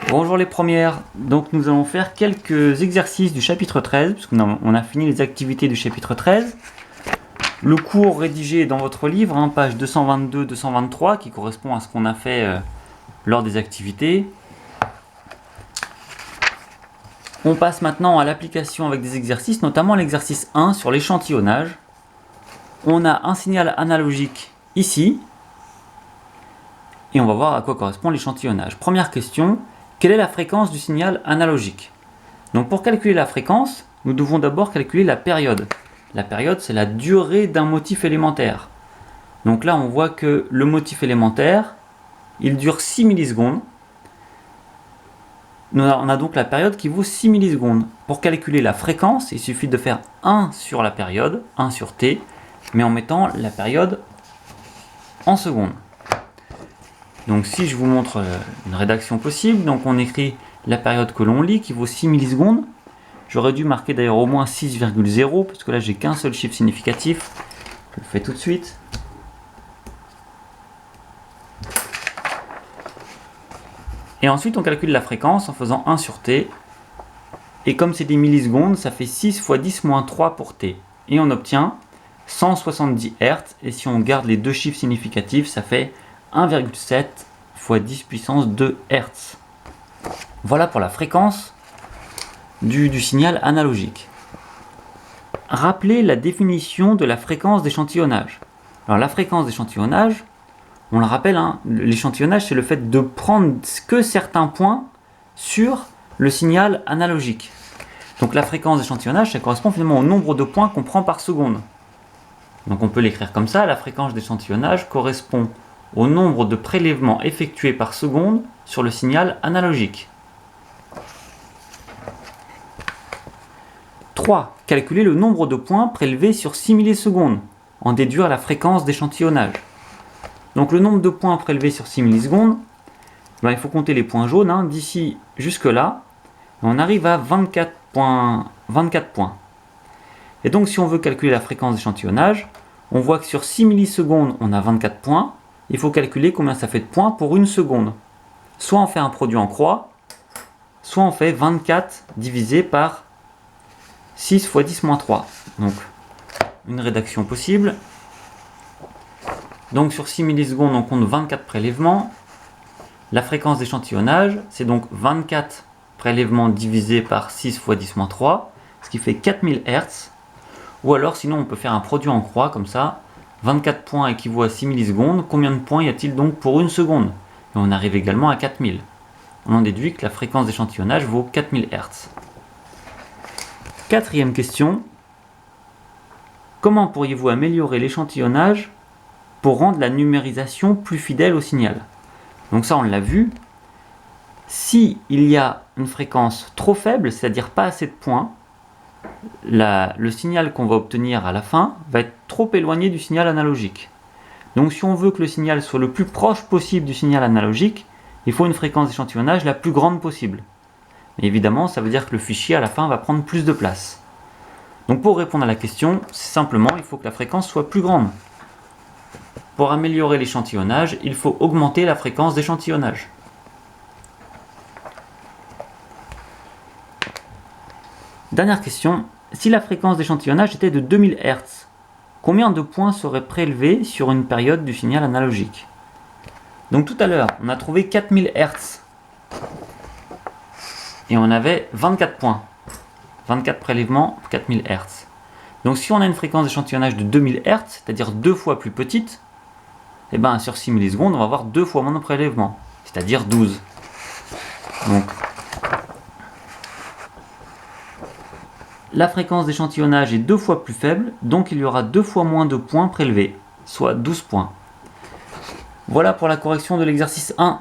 Bonjour les premières, donc nous allons faire quelques exercices du chapitre 13, puisqu'on a fini les activités du chapitre 13. Le cours rédigé est dans votre livre, page 222-223, qui correspond à ce qu'on a fait lors des activités. On passe maintenant à l'application avec des exercices, notamment l'exercice 1 sur l'échantillonnage. On a un signal analogique ici, et on va voir à quoi correspond l'échantillonnage. Première question, quelle est la fréquence du signal analogique? Donc pour calculer la fréquence, nous devons d'abord calculer la période. La période, c'est la durée d'un motif élémentaire. Donc là, on voit que le motif élémentaire, il dure 6 millisecondes. On a donc la période qui vaut 6 millisecondes. Pour calculer la fréquence, il suffit de faire 1 sur la période, 1 sur t, mais en mettant la période en secondes. Donc si je vous montre une rédaction possible, donc on écrit la période que l'on lit qui vaut 6 millisecondes. J'aurais dû marquer d'ailleurs au moins 6,0 parce que là j'ai qu'un seul chiffre significatif. Je le fais tout de suite. Et ensuite on calcule la fréquence en faisant 1 sur t. Et comme c'est des millisecondes, ça fait 6 fois 10 moins 3 pour t. Et on obtient 170 Hz. Et si on garde les deux chiffres significatifs, ça fait 1,7 fois 10 puissance 2 Hz. Voilà pour la fréquence du signal analogique. Rappelez la définition de la fréquence d'échantillonnage. Alors la fréquence d'échantillonnage, on le rappelle, l'échantillonnage c'est le fait de prendre que certains points sur le signal analogique. Donc la fréquence d'échantillonnage, ça correspond finalement au nombre de points qu'on prend par seconde. Donc on peut l'écrire comme ça, la fréquence d'échantillonnage correspond au nombre de prélèvements effectués par seconde sur le signal analogique. 3. Calculer le nombre de points prélevés sur 6 millisecondes, en déduire la fréquence d'échantillonnage. Donc le nombre de points prélevés sur 6 millisecondes, il faut compter les points jaunes, d'ici jusque là, on arrive à 24 points. Et donc si on veut calculer la fréquence d'échantillonnage, on voit que sur 6 millisecondes, on a 24 points. Il faut calculer combien ça fait de points pour une seconde. Soit on fait un produit en croix, soit on fait 24 divisé par 6 fois 10 moins 3. Donc, une rédaction possible. Donc sur 6 millisecondes, on compte 24 prélèvements. La fréquence d'échantillonnage, c'est donc 24 prélèvements divisé par 6 fois 10 moins 3, ce qui fait 4000 Hz. Ou alors, sinon, on peut faire un produit en croix, comme ça. 24 points équivaut à 6 millisecondes. Combien de points y a-t-il donc pour une seconde? Et on arrive également à 4000. On en déduit que la fréquence d'échantillonnage vaut 4000 Hz. Quatrième question. Comment pourriez-vous améliorer l'échantillonnage pour rendre la numérisation plus fidèle au signal? Donc ça, on l'a vu. Si il y a une fréquence trop faible, c'est-à-dire pas assez de points, le signal qu'on va obtenir à la fin va être trop éloigné du signal analogique. Donc si on veut que le signal soit le plus proche possible du signal analogique, il faut une fréquence d'échantillonnage la plus grande possible. Mais évidemment, ça veut dire que le fichier à la fin va prendre plus de place. Donc pour répondre à la question, c'est simplement, il faut que la fréquence soit plus grande. Pour améliorer l'échantillonnage, il faut augmenter la fréquence d'échantillonnage. Dernière question, si la fréquence d'échantillonnage était de 2000 Hz, combien de points seraient prélevés sur une période du signal analogique? Donc tout à l'heure, on a trouvé 4000 Hz. Et on avait 24 points. 24 prélèvements, 4000 Hz. Donc si on a une fréquence d'échantillonnage de 2000 Hz, c'est-à-dire 2 fois plus petite, sur 6 millisecondes, on va avoir 2 fois moins de prélèvements, c'est-à-dire 12. Donc, la fréquence d'échantillonnage est 2 fois plus faible, donc il y aura 2 fois moins de points prélevés, soit 12 points. Voilà pour la correction de l'exercice 1.